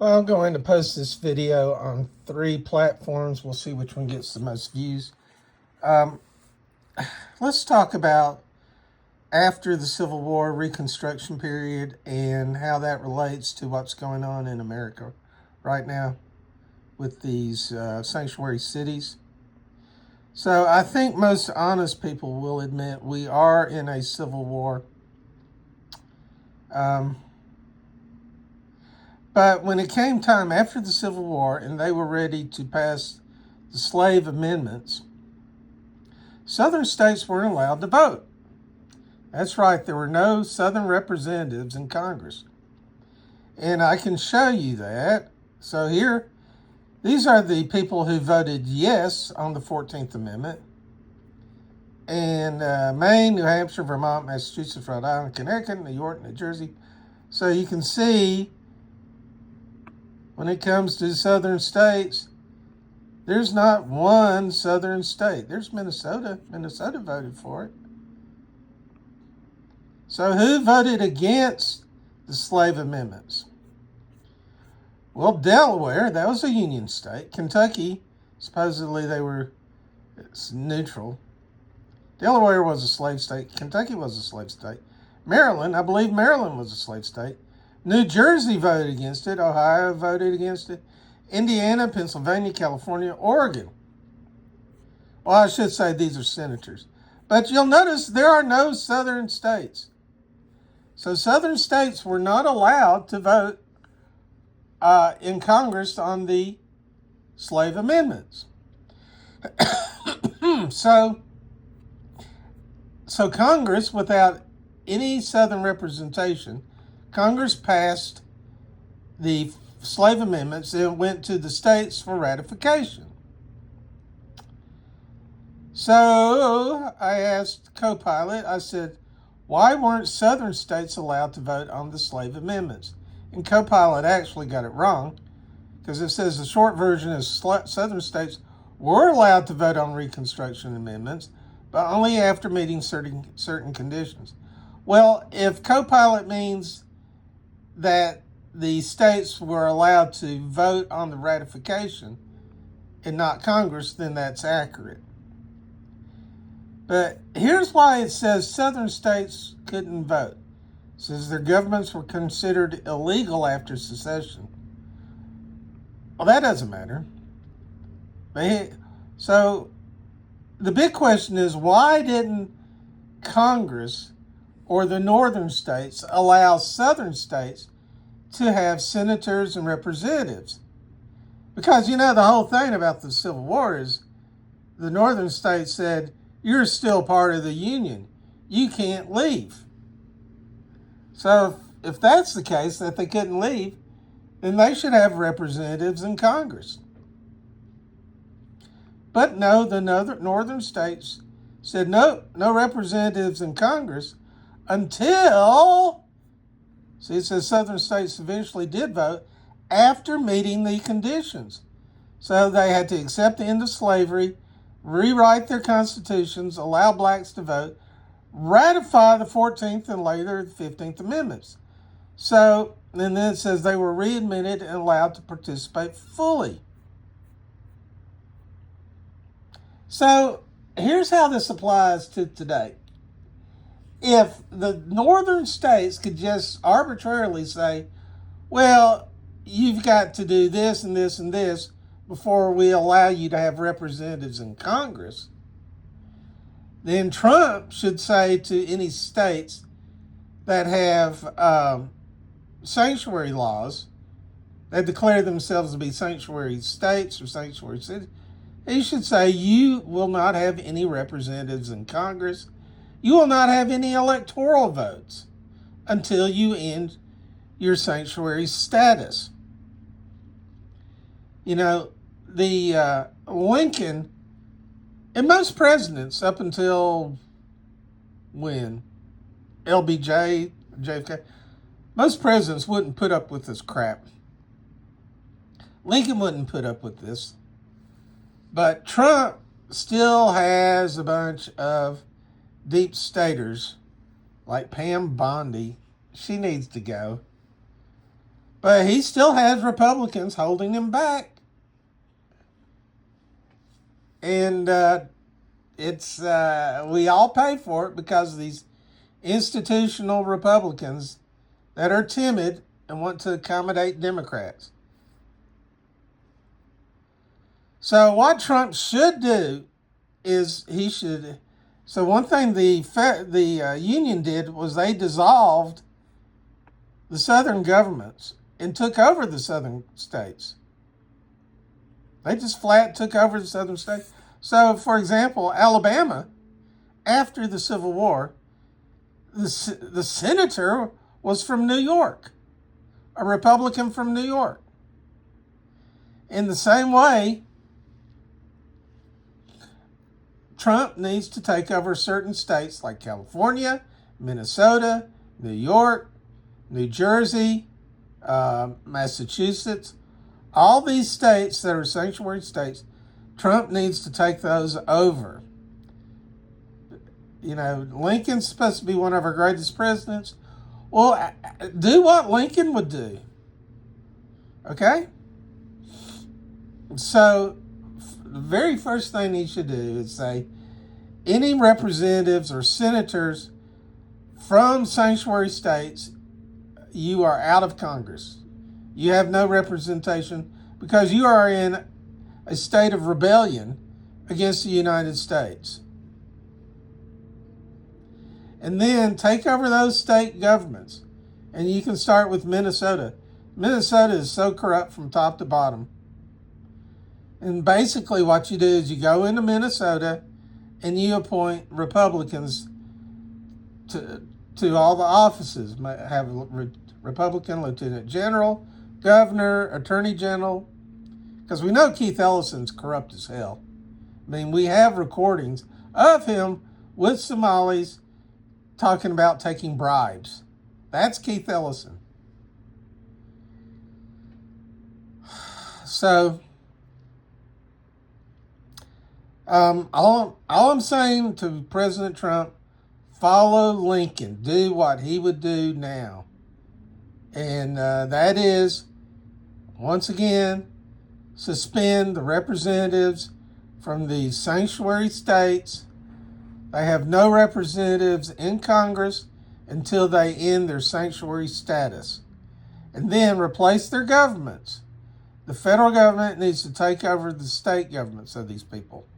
Well, I'm going to post this video on 3 platforms. We'll see which one gets the most views. Let's talk about after the Civil War Reconstruction period and how that relates to what's going on in America right now with these sanctuary cities. So I think most honest people will admit we are in a civil war. But when it came time after the Civil War and they were ready to pass the slave amendments, Southern states weren't allowed to vote. That's right, there were no Southern representatives in Congress. And I can show you that. So here, these are the people who voted yes on the 14th Amendment. And Maine, New Hampshire, Vermont, Massachusetts, Rhode Island, Connecticut, New York, New Jersey. So you can see when it comes to Southern states, there's not one Southern state. There's Minnesota. Minnesota voted for it. So who voted against the slave amendments? Well, Delaware, that was a Union state. Kentucky, supposedly it's neutral. Delaware was a slave state. Kentucky was a slave state. Maryland, I believe Maryland was a slave state. New Jersey voted against it. Ohio voted against it. Indiana, Pennsylvania, California, Oregon. Well, I should say these are senators. But you'll notice there are no Southern states. So Southern states were not allowed to vote in Congress on the slave amendments. So Congress, without any Southern representation, Congress passed the slave amendments and went to the states for ratification. So I asked Copilot, I said, why weren't Southern states allowed to vote on the slave amendments? And Copilot actually got it wrong, because it says the short version is Southern states were allowed to vote on Reconstruction amendments, but only after meeting certain conditions. Well, if Copilot means that the states were allowed to vote on the ratification and not Congress, then that's accurate. But here's why it says Southern states couldn't vote. It says their governments were considered illegal after secession. Well, that doesn't matter. So the big question is, why didn't Congress or the northern states allow Southern states to have senators and representatives? Because, the whole thing about the Civil War is the northern states said, you're still part of the Union. You can't leave. So if that's the case, that they couldn't leave, then they should have representatives in Congress. But no, the northern states said no representatives in Congress until, it says Southern states eventually did vote after meeting the conditions. So they had to accept the end of slavery, rewrite their constitutions, allow blacks to vote, ratify the 14th and later the 15th Amendments. So, and then it says they were readmitted and allowed to participate fully. So, here's how this applies to today. If the northern states could just arbitrarily say, well, you've got to do this and this and this before we allow you to have representatives in Congress, then Trump should say to any states that have sanctuary laws, that declare themselves to be sanctuary states or sanctuary cities, he should say, you will not have any representatives in Congress. You will not have any electoral votes until you end your sanctuary status. The Lincoln and most presidents up until when? LBJ, JFK, most presidents wouldn't put up with this crap. Lincoln wouldn't put up with this. But Trump still has a bunch of deep staters like Pam Bondi. She needs to go. But he still has Republicans holding him back. And we all pay for it because of these institutional Republicans that are timid and want to accommodate Democrats. So what Trump should do is he should. So one thing the union did was they dissolved the southern governments and took over the southern states. They just flat took over the southern states. So, for example, Alabama, after the Civil War, the senator was from New York, a Republican from New York. In the same way, Trump needs to take over certain states like California, Minnesota, New York, New Jersey, Massachusetts. All these states that are sanctuary states, Trump needs to take those over. You know, Lincoln's supposed to be one of our greatest presidents. Well, do what Lincoln would do. Okay? So, the very first thing he should do is say, any representatives or senators from sanctuary states, you are out of Congress. You have no representation because you are in a state of rebellion against the United States. And then take over those state governments. And you can start with Minnesota. Minnesota is so corrupt from top to bottom. And basically what you do is you go into Minnesota and you appoint Republicans to all the offices. Have Republican Lieutenant General, Governor, Attorney General. Because we know Keith Ellison's corrupt as hell. I mean, we have recordings of him with Somalis talking about taking bribes. That's Keith Ellison. So, all I'm saying to President Trump, follow Lincoln. Do what he would do now. And that is, once again, suspend the representatives from the sanctuary states. They have no representatives in Congress until they end their sanctuary status. And then replace their governments. The federal government needs to take over the state governments of these people.